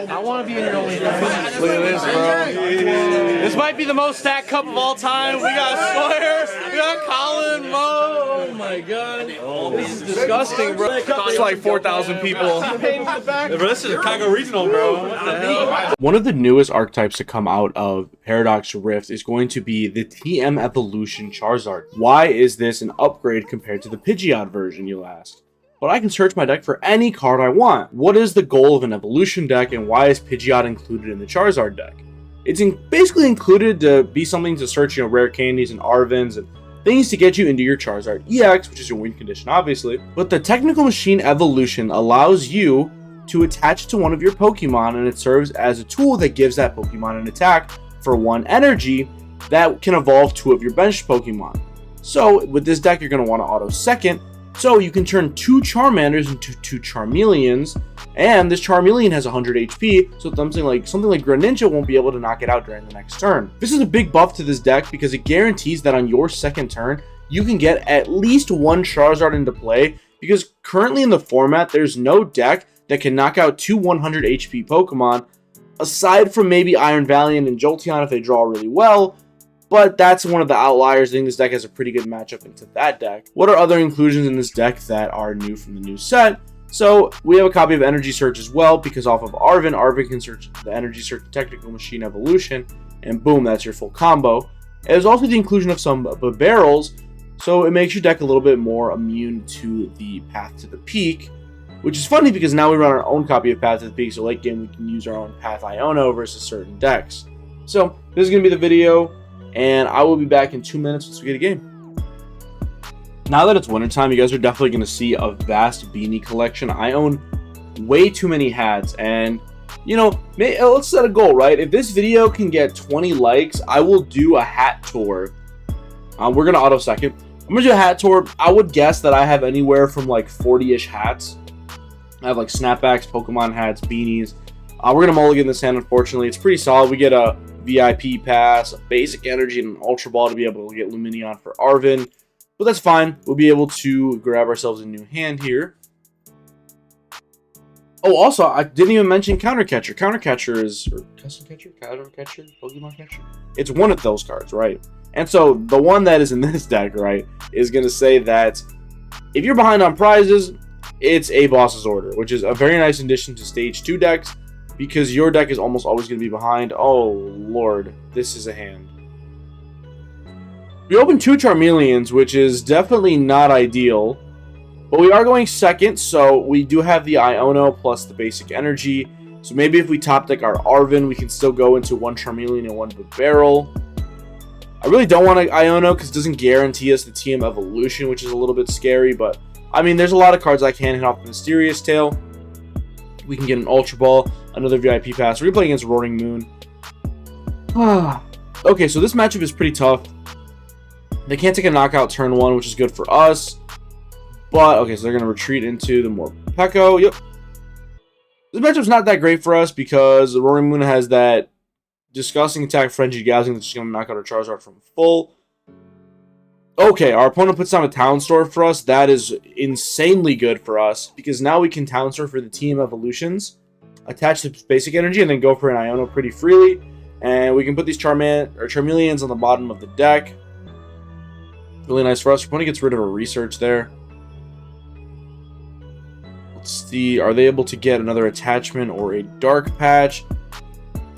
I want to be in your OnlyFans. Look at this, bro. This might be the most stacked cup of all time. We got Sawyer, we got Colin, Mo. Oh my god. This is disgusting, bro. It's like 4,000 people. Bro, this is Chicago Regional, bro. What the hell? One of the newest archetypes to come out of Paradox Rift is going to be the TM Evolution Charizard. Why is this an upgrade compared to the Pidgeot version, you'll ask? But I can search my deck for any card I want. What is the goal of an evolution deck, and why is Pidgeot included in the Charizard deck? It's basically included to be something to search, rare candies and Arvins and things to get you into your Charizard EX, which is your win condition, obviously. But the Technical Machine Evolution allows you to attach to one of your Pokemon, and it serves as a tool that gives that Pokemon an attack for 1 energy that can evolve 2 of your benched Pokemon. So with this deck, you're going to want to auto second. So you can turn 2 Charmanders into 2 Charmeleons, and this Charmeleon has 100 HP, so something like Greninja won't be able to knock it out during the next turn. This is a big buff to this deck because it guarantees that on your second turn, you can get at least 1 Charizard into play, because currently in the format, there's no deck that can knock out 2 100 HP Pokemon, aside from maybe Iron Valiant and Jolteon if they draw really well. But that's one of the outliers. I think this deck has a pretty good matchup into that deck. What are other inclusions in this deck that are new from the new set? So we have a copy of Energy Search as well, because off of Arvin can search the Energy Search Technical Machine Evolution, and boom, that's your full combo. And there's also the inclusion of some barrels, so it makes your deck a little bit more immune to the Path to the Peak, which is funny because now we run our own copy of Path to the Peak, so late game we can use our own Path Iono versus certain decks. So this is going to be the video, and I will be back in 2 minutes once we get a game. Now that it's wintertime, you guys are definitely going to see a vast beanie collection. I own way too many hats, and let's set a goal, right? If this video can get 20 likes, I will do a hat tour. We're going to auto second. I'm going to do a hat tour. I would guess that I have anywhere from like 40-ish hats. I have like snapbacks, Pokemon hats, beanies. We're going to mulligan this hand, unfortunately. It's pretty solid. We get a VIP pass, a basic energy, and an Ultra Ball to be able to get Lumineon for Arvin. But that's fine. We'll be able to grab ourselves a new hand here. Oh, also, I didn't even mention Counter Catcher. Counter Catcher is... Or Custom Catcher? Counter Catcher? Pokemon Catcher? It's one of those cards, right? And so, the one that is in this deck, right, is going to say that if you're behind on prizes, it's a Boss's Order, which is a very nice addition to Stage 2 decks, because your deck is almost always going to be behind. Oh, Lord. This is a hand. We opened 2 Charmeleons, which is definitely not ideal. But we are going second, so we do have the Iono plus the basic energy. So maybe if we top deck our Arvin, we can still go into 1 Charmeleon and 1 Barrel. I really don't want an Iono because it doesn't guarantee us the TM Evolution, which is a little bit scary. But, I mean, there's a lot of cards I can hit off the Mysterious Tail. We can get an Ultra Ball, another VIP pass. We're going to play against Roaring Moon. Okay, so this matchup is pretty tough. They can't take a knockout turn 1, which is good for us. But, okay, so they're going to retreat into the Morpeko. Yep. This matchup's not that great for us because the Roaring Moon has that disgusting attack, Frenzied Gouging, that's just going to knock out our Charizard from full. Okay, our opponent puts down a Town Store for us. That is insanely good for us because now we can Town Store for the Team Evolutions, attach the basic energy, and then go for an Iono pretty freely. And we can put these Charmeleons on the bottom of the deck. Really nice for us. Our opponent gets rid of a Research there. Let's see. Are they able to get another attachment or a Dark Patch?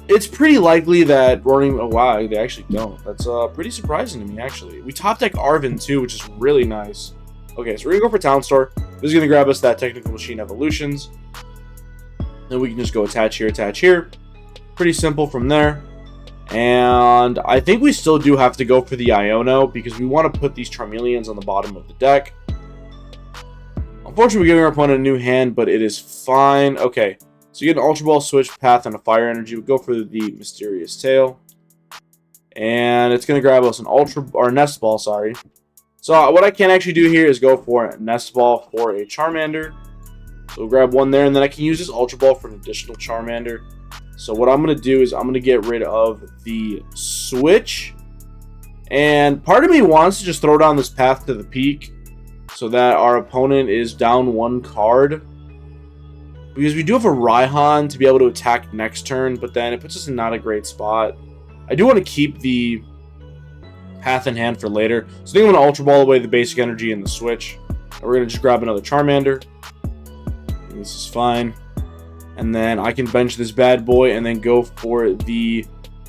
It's pretty likely that Roaring... Oh, wow. They actually don't. That's pretty surprising to me, actually. We top deck Arvin, too, which is really nice. Okay, so we're going to go for Town Store. This is going to grab us that Technical Machine Evolutions. Then we can just go attach here, attach here. Pretty simple from there. And I think we still do have to go for the Iono because we want to put these Charmeleons on the bottom of the deck. Unfortunately, we're giving our opponent a new hand, but it is fine. Okay, so you get an Ultra Ball, Switch, Path, and a Fire Energy. We go for the Mysterious Tail. And it's going to grab us an Nest Ball, sorry. So what I can actually do here is go for a Nest Ball for a Charmander. So we'll grab one there, and then I can use this Ultra Ball for an additional Charmander. So what I'm going to do is I'm going to get rid of the Switch. And part of me wants to just throw down this Path to the Peak so that our opponent is down 1 card. because we do have a Raihan to be able to attack next turn, but then it puts us in not a great spot. I do want to keep the Path in hand for later, so I think I'm going to Ultra Ball away the basic energy and the switch. And we're going to just grab another Charmander. And this is fine. And then I can bench this bad boy and then go for the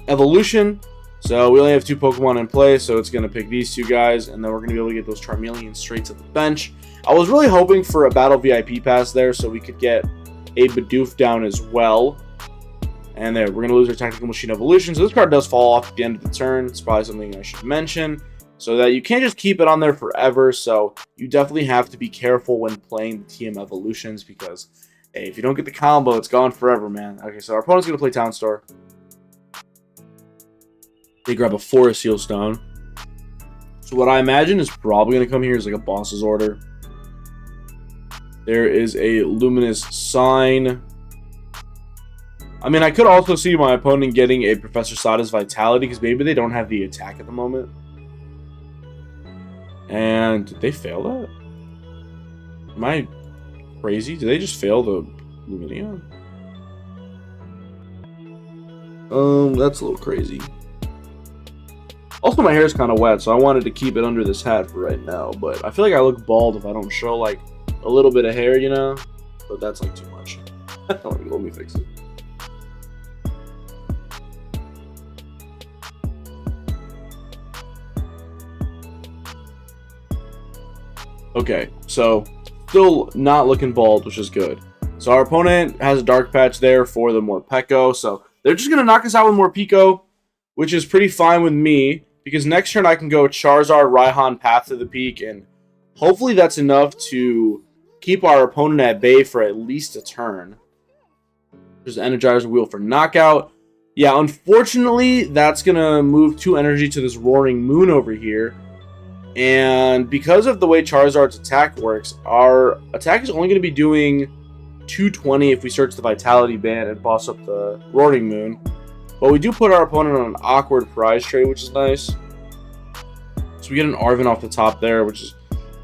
evolution. So we only have 2 Pokemon in play, so it's going to pick these 2 guys, and then we're going to be able to get those Charmeleons straight to the bench. I was really hoping for a Battle VIP pass there so we could get a Bidoof down as well. And there, we're going to lose our Tactical Machine Evolution. So this card does fall off at the end of the turn. It's probably something I should mention. So that you can't just keep it on there forever. So you definitely have to be careful when playing the TM Evolutions. Because, hey, if you don't get the combo, it's gone forever, man. Okay, so our opponent's going to play Town Store. They grab a Forest Seal Stone. So what I imagine is probably going to come here is like a Boss's Order. There is a Luminous Sign. I mean, I could also see my opponent getting a Professor Sada's Vitality, because maybe they don't have the attack at the moment. And did they fail that? Am I crazy? Did they just fail the Lumineon? That's a little crazy. Also, my hair is kind of wet, so I wanted to keep it under this hat for right now. But I feel like I look bald if I don't show, like, a little bit of hair, you know? But that's, like, too much. Let me fix it. Okay, so still not looking bald, which is good. So our opponent has a Dark Patch there for the Morpeko, so they're just going to knock us out with Morpeko, which is pretty fine with me, because next turn I can go Charizard, Raihan, Path to the Peak, and hopefully that's enough to keep our opponent at bay for at least a turn. There's an Energizer Wheel for knockout. Yeah, unfortunately, that's going to move 2 energy to this Roaring Moon over here. And because of the way Charizard's attack works, our attack is only going to be doing 220 if we search the Vitality Band and boss up the Roaring Moon. But we do put our opponent on an awkward prize trade, which is nice. So we get an Arven off the top there, which is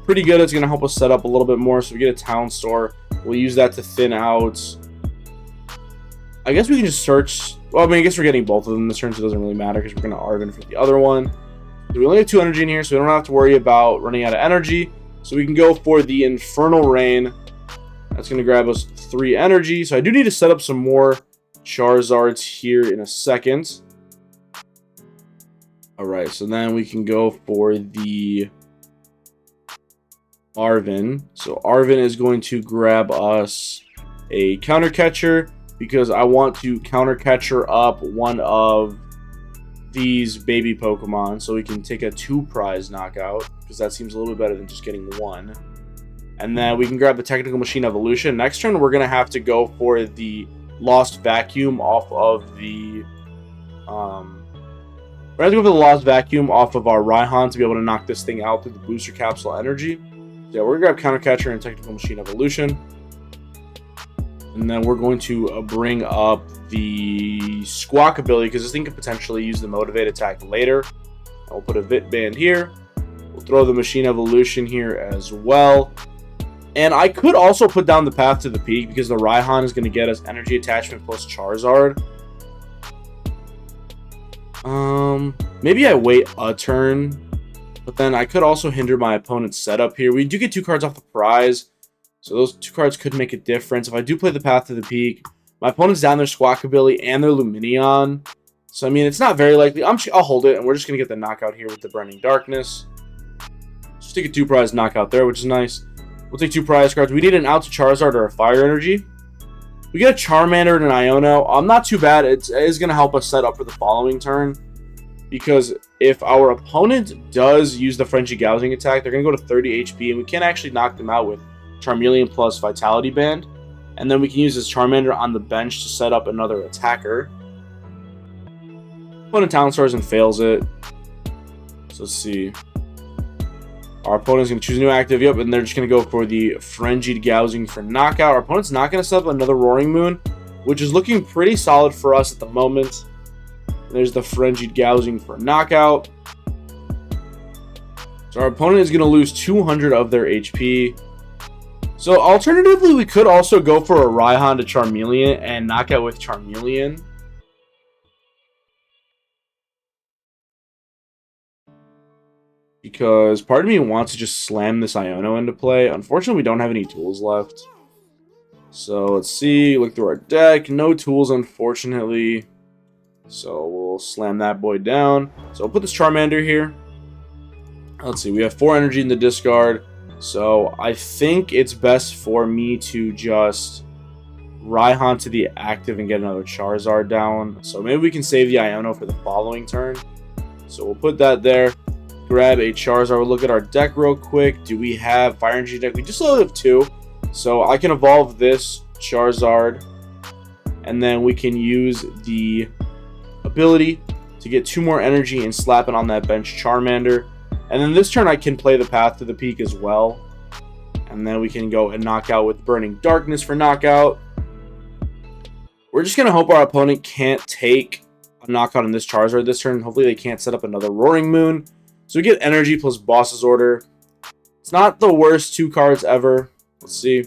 pretty good. It's going to help us set up a little bit more. So we get a Town Store. We'll use that to thin out. I guess we can just search. Well, I mean, I guess we're getting both of them this turn, so it doesn't really matter because we're going to Arven for the other one. So we only have 2 energy in here, so we don't have to worry about running out of energy. So we can go for the Infernal Rain. That's going to grab us 3 energy. So I do need to set up some more Charizards here in a second. Alright, so then we can go for the Arven. So Arven is going to grab us a Counter Catcher, because I want to Counter Catcher up one of these baby Pokemon, so we can take a 2 prize knockout, because that seems a little bit better than just getting 1. And then we can grab the Technical Machine Evolution. Next turn, we're going to have to go for the Lost Vacuum off of the... we're going to have to go for the Lost Vacuum off of our Raihan to be able to knock this thing out through the Booster Capsule energy. So yeah, we're going to grab Counter Catcher and Technical Machine Evolution. And then we're going to bring up the Squawk ability, because this thing could potentially use the Motivate attack later. And we'll put a Vit Band here. We'll throw the Machine Evolution here as well. And I could also put down the Path to the Peak, because the Raihan is going to get us Energy Attachment plus Charizard. Maybe I wait a turn, but then I could also hinder my opponent's setup here. We do get 2 cards off the prize, so those 2 cards could make a difference. If I do play the Path to the Peak, my opponent's down their Squawk ability and their Lumineon. So, I mean, it's not very likely. I'll hold it, and we're just going to get the knockout here with the Burning Darkness. Just take a 2 prize knockout there, which is nice. We'll take 2 prize cards. We need an out to Charizard or a Fire Energy. We get a Charmander and an Iono. Not too bad. It is going to help us set up for the following turn, because if our opponent does use the Frenzy Gouging attack, they're going to go to 30 HP, and we can actually knock them out with Charmeleon plus Vitality Band. And then we can use this Charmander on the bench to set up another attacker. Opponent Talent Stars and fails it. So let's see. Our opponent's going to choose a new active. Yep, and they're just going to go for the Frenzied Gouging for knockout. Our opponent's not going to set up another Roaring Moon, which is looking pretty solid for us at the moment. There's the Frenzied Gouging for knockout. So our opponent is going to lose 200 of their HP. So alternatively, we could also go for a Raihan to Charmeleon and knock out with Charmeleon. Because part of me wants to just slam this Iono into play. Unfortunately, we don't have any tools left. So let's see, look through our deck. No tools, unfortunately. So we'll slam that boy down. So we'll put this Charmander here. Let's see, we have 4 energy in the discard. So I think it's best for me to just Raihan to the active and get another Charizard down. So maybe we can save the Iono for the following turn. So we'll put that there. Grab a Charizard. We'll look at our deck real quick. Do we have Fire Energy deck? We just only have 2. So I can evolve this Charizard. And then we can use the ability to get 2 more energy and slap it on that bench Charmander. And then this turn I can play the Path to the Peak as well. And then we can go and knock out with Burning Darkness for knockout. We're just going to hope our opponent can't take a knockout on this Charizard this turn. Hopefully they can't set up another Roaring Moon. So we get energy plus Boss's Order. It's not the worst 2 cards ever. Let's see.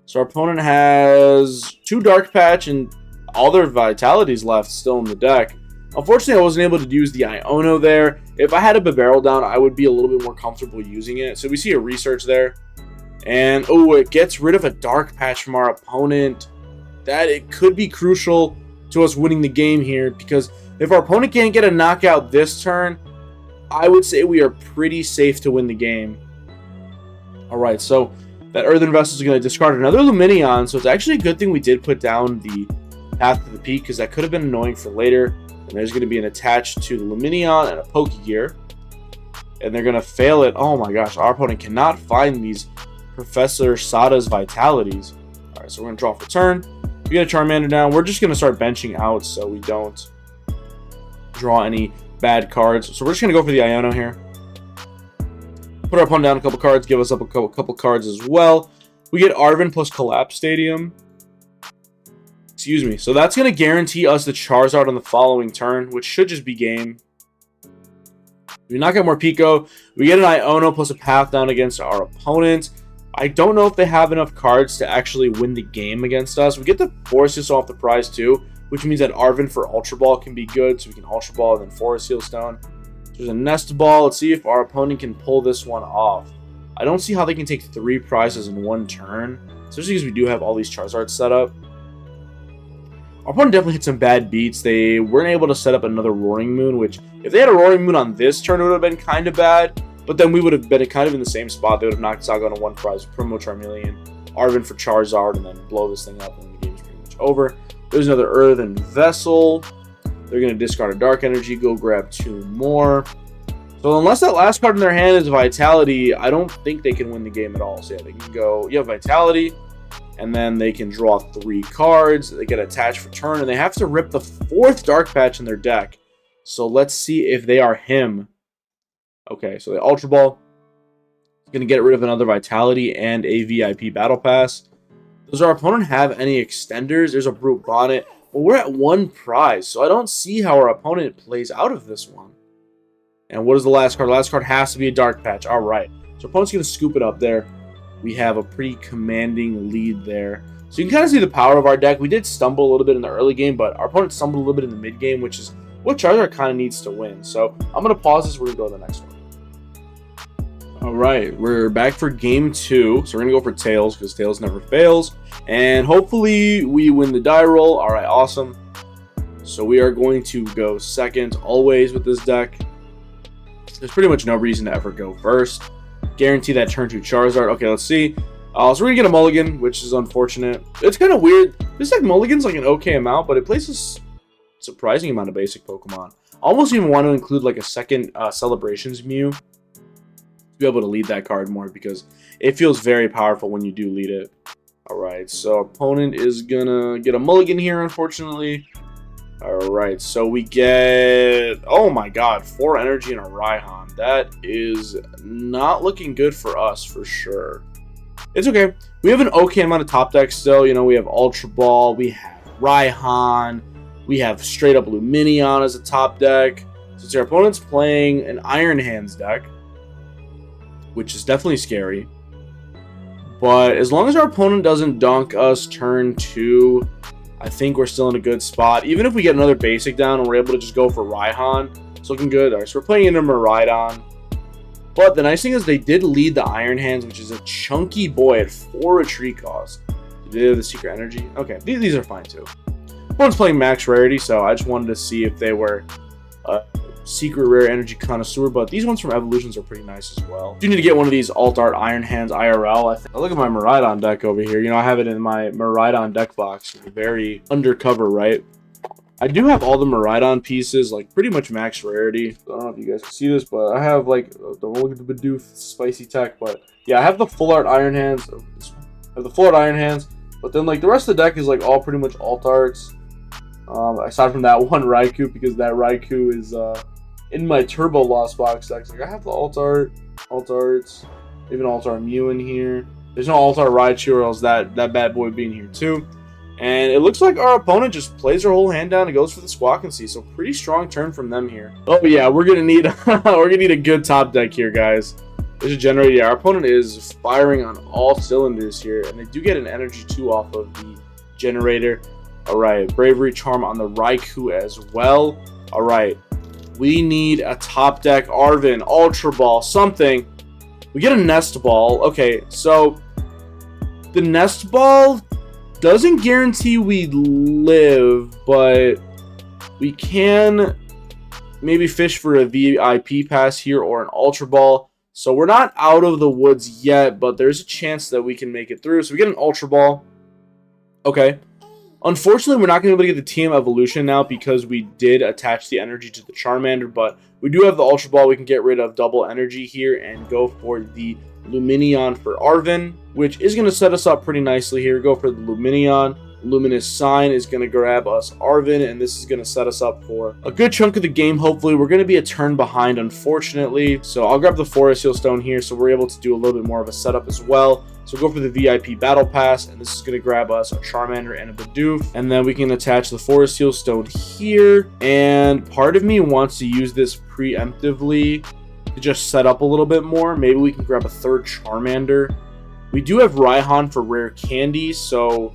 So our opponent has 2 Dark Patch and all their Vitalities left still in the deck. Unfortunately, I wasn't able to use the Iono there. If I had a Barrel down, I would be a little bit more comfortable using it. So we see a Research there. And, oh, it gets rid of a Dark Patch from our opponent. That it could be crucial to us winning the game here. Because if our opponent can't get a knockout this turn, I would say we are pretty safe to win the game. Alright, so that Earthen Vessel is going to discard another Lumineon. So it's actually a good thing we did put down the Path to the Peak, because that could have been annoying for later. And there's going to be an attached to the Lumineon and a Pokegear. And they're going to fail it. Oh my gosh, our opponent cannot find these Professor Sada's Vitalities. Alright, so we're going to draw for turn. We get a Charmander down. We're just going to start benching out so we don't draw any bad cards. So we're just going to go for the Iono here. Put our opponent down a couple cards. Give us up a couple cards as well. We get Arven plus Collapse Stadium. Excuse me. So that's going to guarantee us the Charizard on the following turn, which should just be game. We knock out more Pico. We get an Iono plus a Path down against our opponent. I don't know if they have enough cards to actually win the game against us. We get the Forest Seal off the prize too, which means that Arven for Ultra Ball can be good. So we can Ultra Ball and then Forest Seal Stone. So there's a Nest Ball. Let's see if our opponent can pull this one off. I don't see how they can take 3 prizes in 1 turn, especially because we do have all these Charizards set up. Our opponent definitely hit some bad beats. They weren't able to set up another Roaring Moon, which if they had a Roaring Moon on this turn, it would have been kind of bad. But then we would have been kind of in the same spot. They would have knocked Saga on a 1 prize, Promo Charmeleon, Arven for Charizard, and then blow this thing up, and the game's pretty much over. There's another Earthen Vessel. They're going to discard a Dark Energy, go grab 2 more. So unless that last card in their hand is Vitality, I don't think they can win the game at all. So yeah, they can go, you have Vitality, and then they can draw 3 cards. They get attached for turn, and they have to rip the 4th Dark Patch in their deck. So let's see if they are him. Okay, so the Ultra Ball is going to get rid of another Vitality and a VIP Battle Pass. Does our opponent have any extenders? There's a Brute Bonnet. Well, we're at 1 prize, so I don't see how our opponent plays out of this one. And what is the last card? The last card has to be a Dark Patch. All right, so opponent's going to scoop it up there. We have a pretty commanding lead there. So you can kind of see the power of our deck. We did stumble a little bit in the early game, but our opponent stumbled a little bit in the mid game, which is what Charizard kind of needs to win. So I'm going to pause this. We're going to go to the next one. All right, we're back for game 2. So we're going to go for Tails because Tails never fails. And hopefully we win the die roll. All right, awesome. So we are going to go second always with this deck. There's pretty much no reason to ever go first. Guarantee that turn 2 Charizard. Okay, let's see. So we're going to get a mulligan, which is unfortunate. It's kind of weird. This deck mulligan's like an okay amount, but it places a surprising amount of basic Pokemon. I almost even want to include like a second Celebrations Mew to be able to lead that card more, because it feels very powerful when you do lead it. Alright, so opponent is going to get a mulligan here, unfortunately. Alright, so we get, oh my god, 4 energy and a Raihan. That is not looking good for us, for sure. It's okay. We have an okay amount of top decks still. You know, we have Ultra Ball, we have Raihan, we have straight up Lumineon as a top deck. So our opponent's playing an Iron Hands deck, which is definitely scary. But as long as our opponent doesn't donk us turn 2, I think we're still in a good spot. Even if we get another basic down and we're able to just go for Raihan, it's looking good. All right, so we're playing into Miraidon. But the nice thing is they did lead the Iron Hands, which is a chunky boy at 4 retreat cost. Do they have the secret energy? Okay, these are fine too. One's playing max rarity, so I just wanted to see if they were secret rare energy connoisseur, but these ones from Evolutions are pretty nice as well. You need to get one of these Alt Art Iron Hands IRL. I look at my Miraidon deck over here. You know, I have it in my Miraidon deck box. Very undercover, right? I do have all the Miraidon pieces, like pretty much max rarity. I don't know if you guys can see this, but I have like the look at the Bidoof spicy tech. But yeah, I have the full art Iron Hands. I have the full art Iron Hands, but then like the rest of the deck is like all pretty much Alt Arts. Aside from that one Raikou, because that Raikou is in my Turbo Lost Box decks. Like I have the Alt Arts, even Alt Art Mew in here. There's no Alt Art Raichu, or else that bad boy being here too. And it looks like our opponent just plays their whole hand down and goes for the Squawkency. So pretty strong turn from them here. Oh yeah, we're gonna need a good top deck here, guys. There's a generator. Yeah, our opponent is firing on all cylinders here, and they do get an energy 2 off of the generator. Alright, Bravery Charm on the Raikou as well. Alright, we need a top deck Arven, Ultra Ball, something. We get a Nest Ball. Okay, so the Nest Ball doesn't guarantee we live, but we can maybe fish for a VIP pass here or an Ultra Ball. So we're not out of the woods yet, but there's a chance that we can make it through. So we get an Ultra Ball. Okay. Unfortunately, we're not going to be able to get the TM Evolution now because we did attach the energy to the Charmander, but we do have the Ultra Ball. We can get rid of double energy here and go for the Lumineon for Arven, which is going to set us up pretty nicely here. Go for the Lumineon. Luminous Sign is going to grab us Arven, and this is going to set us up for a good chunk of the game. Hopefully, we're going to be a turn behind, unfortunately. So I'll grab the Forest Seal Stone here, so we're able to do a little bit more of a setup as well. So go for the VIP Battle Pass, and this is going to grab us a Charmander and a Bidoof. And then we can attach the Forest Seal Stone here. And part of me wants to use this preemptively to just set up a little bit more. Maybe we can grab a third Charmander. We do have Raihan for rare candy, so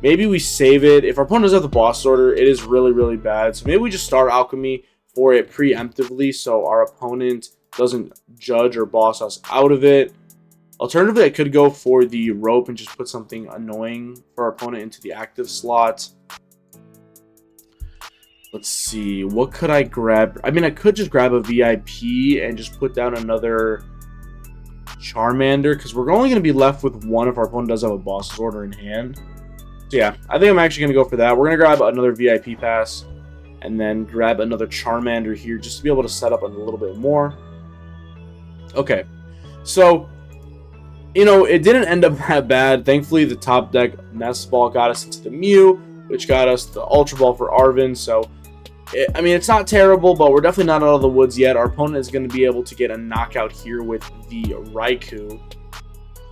maybe we save it. If our opponent doesn't have the boss order, it is really, really bad. So maybe we just start Alchemy for it preemptively so our opponent doesn't judge or boss us out of it. Alternatively, I could go for the rope and just put something annoying for our opponent into the active slot. Let's see. What could I grab? I mean, I could just grab a VIP and just put down another Charmander, because we're only going to be left with one if our opponent does have a boss's order in hand. So yeah, I think I'm actually going to go for that. We're going to grab another VIP pass and then grab another Charmander here just to be able to set up a little bit more. Okay, so you know, it didn't end up that bad. Thankfully, the top deck Nest Ball got us into the Mew, which got us the Ultra Ball for Arven. So, I mean, it's not terrible, but we're definitely not out of the woods yet. Our opponent is going to be able to get a knockout here with the Raikou.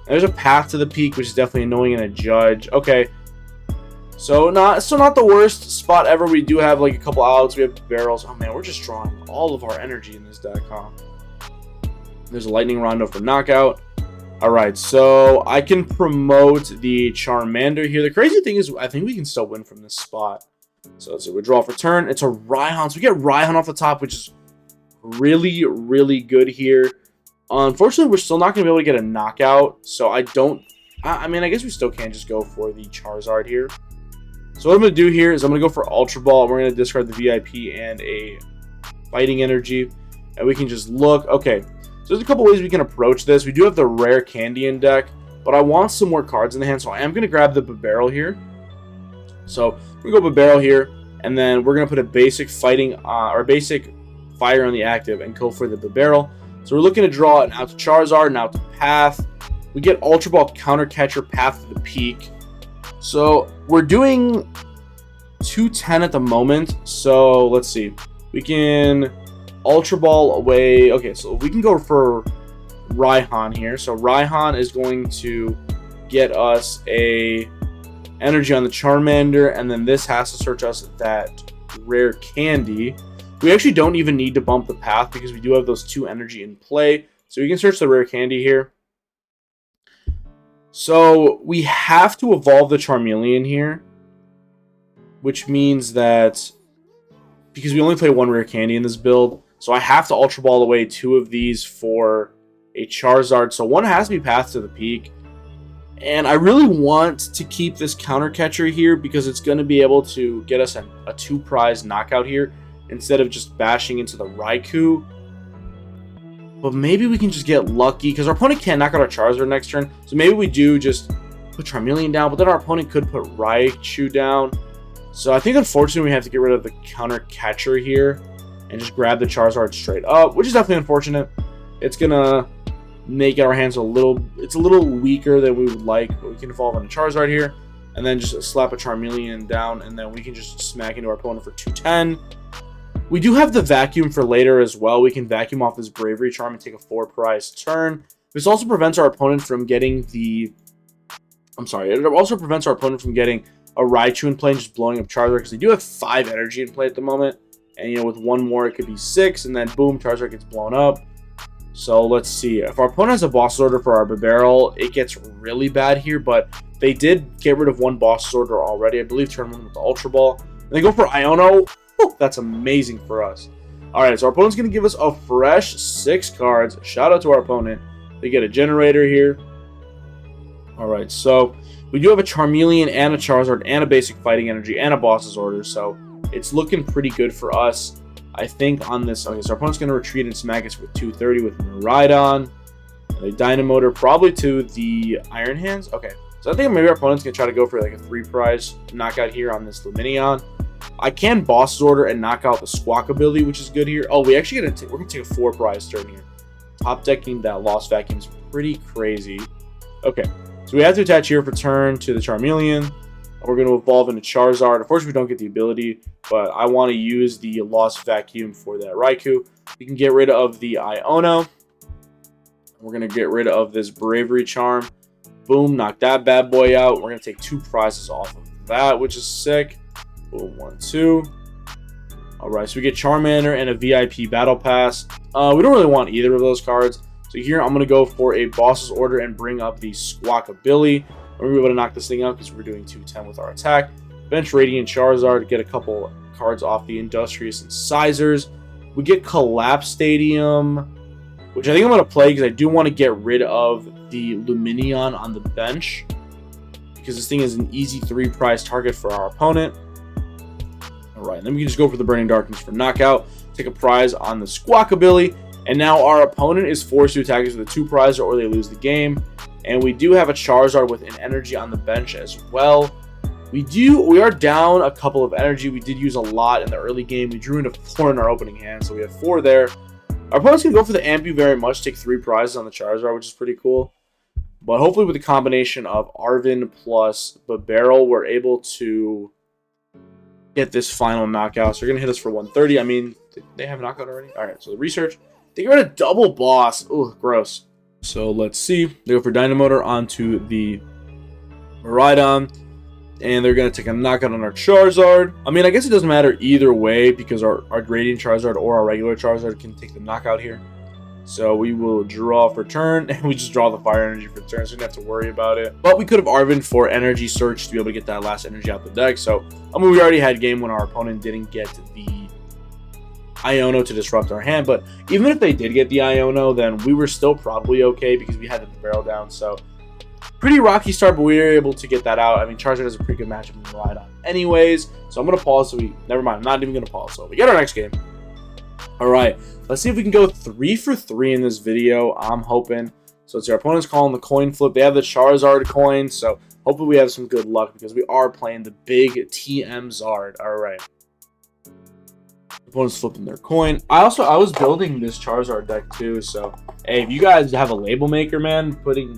There's a path to the peak, which is definitely annoying and a judge. Okay, so not the worst spot ever. We do have like a couple outs. We have barrels. Oh man, we're just drawing all of our energy in this deck, huh? There's a Lightning Rondo for knockout. Alright, so I can promote the Charmander here. The crazy thing is, I think we can still win from this spot. So let's see, withdraw for turn. It's a Raihan. So we get Raihan off the top, which is really, really good here. Unfortunately, we're still not going to be able to get a knockout. So I mean, I guess we still can just go for the Charizard here. So what I'm going to do here is I'm going to go for Ultra Ball. And we're going to discard the VIP and a Fighting Energy. And we can just look. Okay. So there's a couple ways we can approach this. We do have the rare candy in deck, but I want some more cards in the hand, so I am going to grab the Barrel here. So we're going to go Barrel here, and then we're going to put a basic fighting or basic fire on the active and go for the Barrel. So we're looking to draw an out to Charizard, an out to Path. We get Ultra Ball, Counter Catcher, Path to the Peak. So we're doing 210 at the moment. So let's see. We can Ultra Ball away. Okay, so we can go for Raihan here. So Raihan is going to get us a energy on the Charmander, and then this has to search us that rare candy. We actually don't even need to bump the path because we do have those 2 energy in play. So we can search the rare candy here. So we have to evolve the Charmeleon here, which means that because we only play one rare candy in this build, so I have to Ultra Ball away 2 of these for a Charizard. So one has to be Path to the Peak. And I really want to keep this counter catcher here because it's going to be able to get us a 2-prize knockout here instead of just bashing into the Raikou. But maybe we can just get lucky because our opponent can't knock out our Charizard next turn. So maybe we do just put Charmeleon down, but then our opponent could put Raichu down. So I think unfortunately we have to get rid of the counter catcher here and just grab the Charizard straight up, which is definitely unfortunate. It's going to make our hands a little weaker than we would like, but we can evolve on a Charizard here and then just slap a Charmeleon down, and then we can just smack into our opponent for 210. We do have the vacuum for later as well. We can vacuum off this Bravery Charm and take a 4-prize turn. This also prevents our opponent from getting it also prevents our opponent from getting a Raichu in play and just blowing up Charizard because they do have 5 energy in play at the moment. And you know, with one more it could be 6, and then boom, Charizard gets blown up. So let's see. If our opponent has a boss order for our Barrel, it gets really bad here, but they did get rid of 1 boss order already. I believe turn 1 with the Ultra Ball. And they go for Iono. Whew, that's amazing for us. Alright, so our opponent's going to give us a fresh 6 cards. Shout out to our opponent. They get a generator here. Alright, so we do have a Charmeleon and a Charizard and a basic fighting energy and a boss's order, so it's looking pretty good for us. I think on this, okay, so our opponent's going to retreat and smack us with 230 with Miraidon. A Dynamotor probably to the Iron Hands. Okay, so I think maybe our opponent's going to try to go for like a 3-prize knockout here on this Lumineon. I can boss order and knock out the Squawk ability, which is good here. Oh, we're going to take a 4-prize turn here. Top decking that Lost Vacuum is pretty crazy. Okay, so we have to attach here for turn to the Charmeleon. We're going to evolve into Charizard. Unfortunately, we don't get the ability, but I want to use the Lost Vacuum for that Raikou. We can get rid of the Iono. We're going to get rid of this Bravery Charm. Boom, knock that bad boy out. We're going to take 2 prizes off of that, which is sick. Boom, 1, 2. Alright, so we get Charmander and a VIP Battle Pass. We don't really want either of those cards. So here, I'm going to go for a Boss's Order and bring up the Squawk ability. We're able to knock this thing out because we're doing 210 with our attack. Bench Radiant Charizard to get a couple cards off the Industrious Incisors. We get Collapse Stadium, which I think I'm going to play because I do want to get rid of the Lumineon on the bench because this thing is an easy 3-prize target for our opponent. Alright, then we can just go for the Burning Darkness for knockout, take a prize on the Squawk ability, and now our opponent is forced to attack us with a 2-prizer or they lose the game. And we do have a Charizard with an energy on the bench as well. We are down a couple of energy. We did use a lot in the early game. We drew into 4 in our opening hand, so we have 4 there. Our opponent's going to go for the Ampu very much, take 3 prizes on the Charizard, which is pretty cool. But hopefully with the combination of Arven plus Barrel, we're able to get this final knockout. So they're going to hit us for 130. I mean, they have a knockout already? Alright, so the research. They get rid of double boss. Ugh, gross. So let's see. They go for Dynamotor onto the Miraidon. And they're going to take a knockout on our Charizard. I mean, I guess it doesn't matter either way because our Radiant Charizard or our regular Charizard can take the knockout here. So we will draw for turn, and we just draw the Fire Energy for turn, so we don't have to worry about it. But we could have Arven for Energy Search to be able to get that last energy out the deck. So, I mean, we already had game when our opponent didn't get the Iono to disrupt our hand. But even if they did get the Iono, then we were still probably okay because we had the barrel down. So, pretty rocky start, but we were able to get that out. I mean, Charizard has a pretty good matchup with Miraidon anyways. So I'm going to pause. Never mind. I'm not even going to pause. So we get our next game. All right. Let's see if we can go 3 for 3 in this video. I'm hoping. So it's our opponent's calling the coin flip. They have the Charizard coin. So hopefully we have some good luck because we are playing the big TM Zard. All right. Opponent's flipping their coin. I was building this Charizard deck too. So hey, if you guys have a label maker, man, getting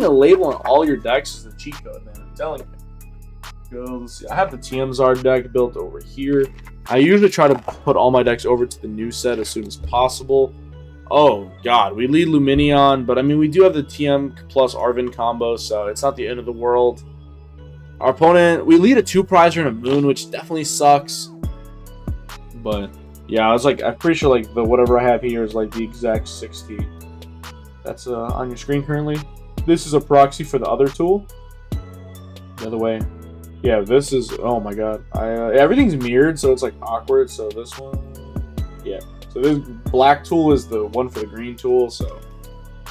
a label on all your decks is the cheat code, man. I'm telling you. Let's see. I have the TM Zard deck built over here. I usually try to put all my decks over to the new set as soon as possible. Oh god, we lead Lumineon, but I mean we do have the TM plus Arven combo, so it's not the end of the world. Our opponent, we lead a 2-prizer and a Moon, which definitely sucks. But yeah, I'm pretty sure whatever I have here is like the exact 60. That's on your screen currently. this is a proxy for the other tool. The other way. Yeah, this is, oh my god. Everything's mirrored, so it's like awkward. So this one, yeah. So this black tool is the one for the green tool, so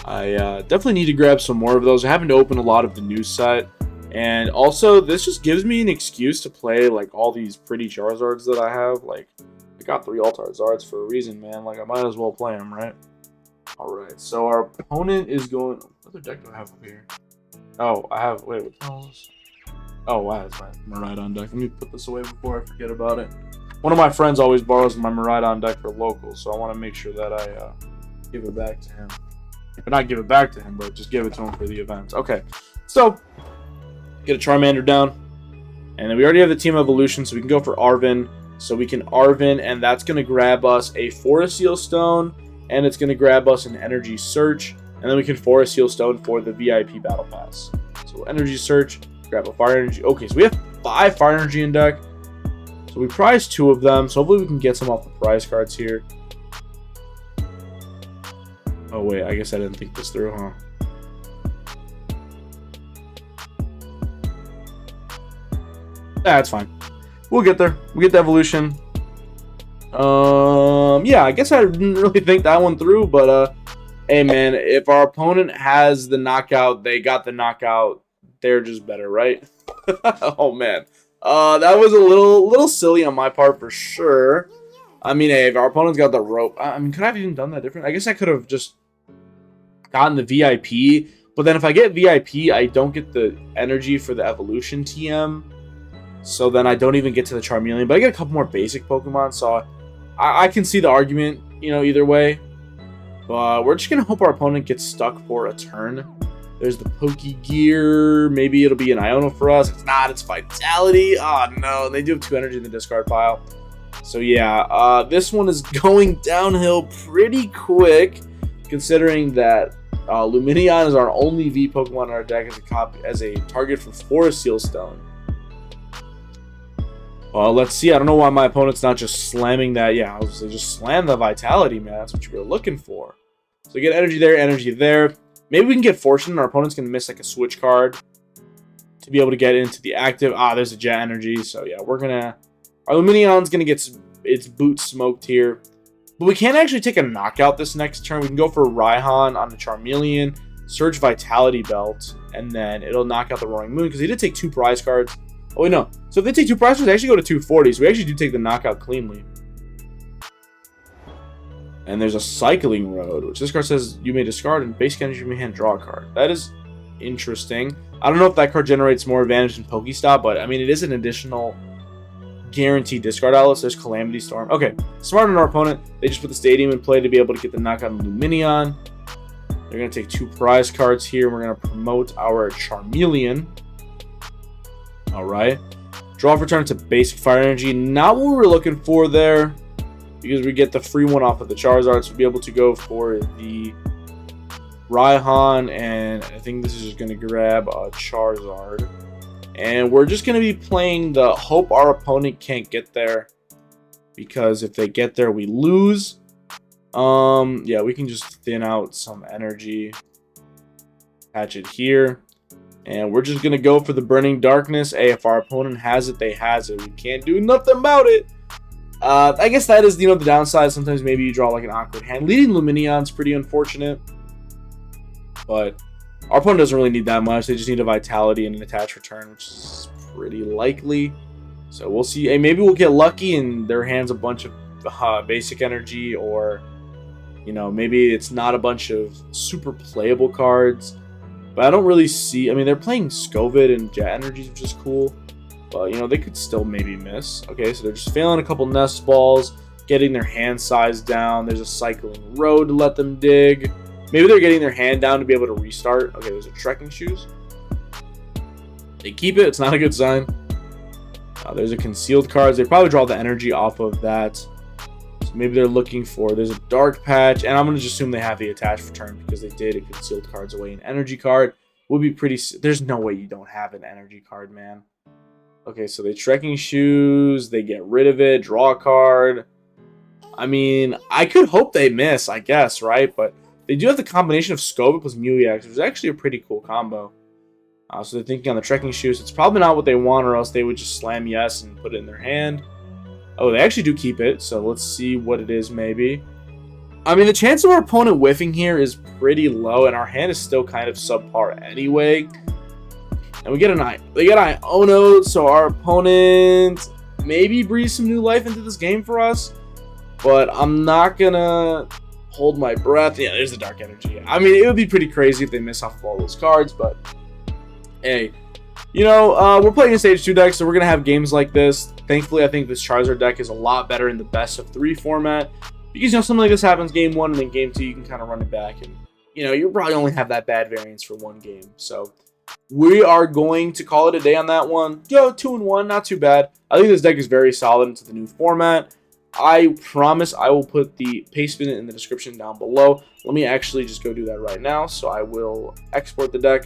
I definitely need to grab some more of those. I haven't opened a lot of the new set. And also, this just gives me an excuse to play, like, all these pretty Charizards that I have. Like, I got 3 Charizards for a reason, man. Like, I might as well play them, right? Alright, so our opponent is going... What other deck do I have up here? Oh, I have... Wait, what the hell is... Oh, wow, it's my Miraidon deck. Let me put this away before I forget about it. One of my friends always borrows my Miraidon deck for locals, so I want to make sure that I give it back to him. But not give it back to him, but just give it to him for the event. Okay, so... Get a Charmander down. And then we already have the Team Evolution, so we can go for Arven. So we can Arven, and that's going to grab us a Forest Seal Stone, and it's going to grab us an Energy Search, and then we can Forest Seal Stone for the VIP Battle Pass. So Energy Search, grab a Fire Energy. Okay, so we have 5 Fire Energy in deck. So we prize 2 of them, so hopefully we can get some off the prize cards here. Oh wait, I guess I didn't think this through, huh? That's fine. We'll get there. We'll get the evolution. Yeah, I guess I didn't really think that one through, but hey man, if our opponent has the knockout, they got the knockout, they're just better, right? Oh man. That was a little silly on my part for sure. I mean, hey, if our opponent's got the rope, I mean, could I have even done that different? I guess I could have just gotten the VIP, but then if I get VIP, I don't get the energy for the evolution TM. So then I don't even get to the Charmeleon, but I get a couple more basic Pokemon, so I can see the argument, you know, either way. But we're just going to hope our opponent gets stuck for a turn. There's the Pokegear. Maybe it'll be an Iono for us. It's not. It's Vitality. Oh, no. They do have 2 energy in the discard pile. So, yeah. This one is going downhill pretty quick, considering that Lumineon is our only V Pokemon in our deck as a target for Forest Seal Stone. Let's see. I don't know why my opponent's not just slamming that. Yeah, I was gonna say, just slam the Vitality, man. That's what you were looking for. So get energy there, energy there. Maybe we can get Fortune. Our opponent's going to miss like a switch card to be able to get into the active. Ah, there's a Jet Energy. So yeah, we're going to... Our Lumineon's going to get its boot smoked here. But we can't actually take a knockout this next turn. We can go for Raihan on the Charmeleon, Surge Vitality Belt, and then it'll knock out the Roaring Moon because he did take 2 prize cards. Oh, wait, no. So if they take 2 prize cards, they actually go to 240. So we actually do take the knockout cleanly. And there's a Cycling Road, which this card says you may discard and basic energy from your hand draw a card. That is interesting. I don't know if that card generates more advantage than Pokestop, but I mean, it is an additional guaranteed discard outlet. So there's Calamity Storm. Okay, smart on our opponent. They just put the Stadium in play to be able to get the knockout on Lumineon. They're going to take 2 prize cards here. We're going to promote our Charmeleon. Alright. Draw for turn to basic fire energy. Not what we were looking for there, because we get the free one off of the Charizard, so we'll be able to go for the Raihan, and I think this is just going to grab a Charizard. And we're just going to be playing the hope our opponent can't get there, because if they get there, we lose. Yeah, we can just thin out some energy. Patch it here. And we're just going to go for the Burning Darkness. Hey, if our opponent has it, they has it. We can't do nothing about it. I guess that is, you know, the downside. Sometimes maybe you draw like an awkward hand. Leading Lumineon's pretty unfortunate. But our opponent doesn't really need that much. They just need a Vitality and an Attach Return, which is pretty likely. So we'll see. Hey, maybe we'll get lucky and their hand's a bunch of basic energy, or, you know, maybe it's not a bunch of super playable cards. But I don't really see... I mean, they're playing Scovid and Jet Energies, which is cool. But, you know, they could still maybe miss. Okay, so they're just failing a couple Nest Balls, getting their hand size down. There's a Cycling Road to let them dig. Maybe they're getting their hand down to be able to restart. Okay, there's a Trekking Shoes. They keep it. It's not a good sign. There's a Concealed Cards. They probably draw the energy off of that. So maybe they're looking for... There's a Dark Patch. And I'm going to just assume they have the Attach Return because they did a Concealed Cards away. An Energy Card would be pretty... There's no way you don't have an Energy Card, man. Okay, so they Trekking Shoes. They get rid of it. Draw a card. I mean, I could hope they miss, I guess, right? But They do have the combination of Scope plus Mew EX, which is actually a pretty cool combo. So they're thinking on the Trekking Shoes. It's probably not what they want, or else they would just slam yes and put it in their hand. Oh, they actually do keep it, so let's see what it is maybe. I mean, the chance of our opponent whiffing here is pretty low, and our hand is still kind of subpar anyway. And we get an they get Iono, so our opponent maybe breathes some new life into this game for us. But I'm not gonna hold my breath. Yeah, there's the Dark Energy. I mean, it would be pretty crazy if they miss off of all those cards, but hey, you know, we're playing a Stage 2 deck, so we're going to have games like this. Thankfully, I think this Charizard deck is a lot better in the best of 3 format. Because, you know, something like this happens game 1, and then game 2, you can kind of run it back. And, you know, you probably only have that bad variance for 1 game. So, we are going to call it a day on that one. Yo, 2-1, not too bad. I think this deck is very solid into the new format. I promise I will put the paste bin in the description down below. Let me actually just go do that right now. So, I will export the deck.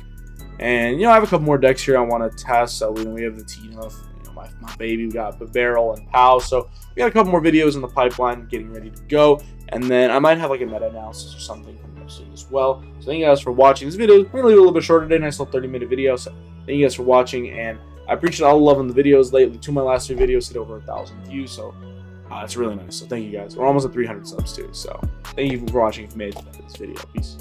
And, you know, I have a couple more decks here I want to test. So, we have the T-Nuff, you know, my baby. We got Barrel and Pow. So, we got a couple more videos in the pipeline getting ready to go. And then I might have, like, a meta-analysis or something coming up soon as well. So, thank you guys for watching this video. We're going to leave it a little bit shorter today. Nice little 30-minute video. So, thank you guys for watching. And I appreciate all the love on the videos lately. 2 of my last 3 videos hit over 1,000 views. So, it's really nice. So, thank you guys. We're almost at 300 subs, too. So, thank you for watching if you made it to this video. Peace.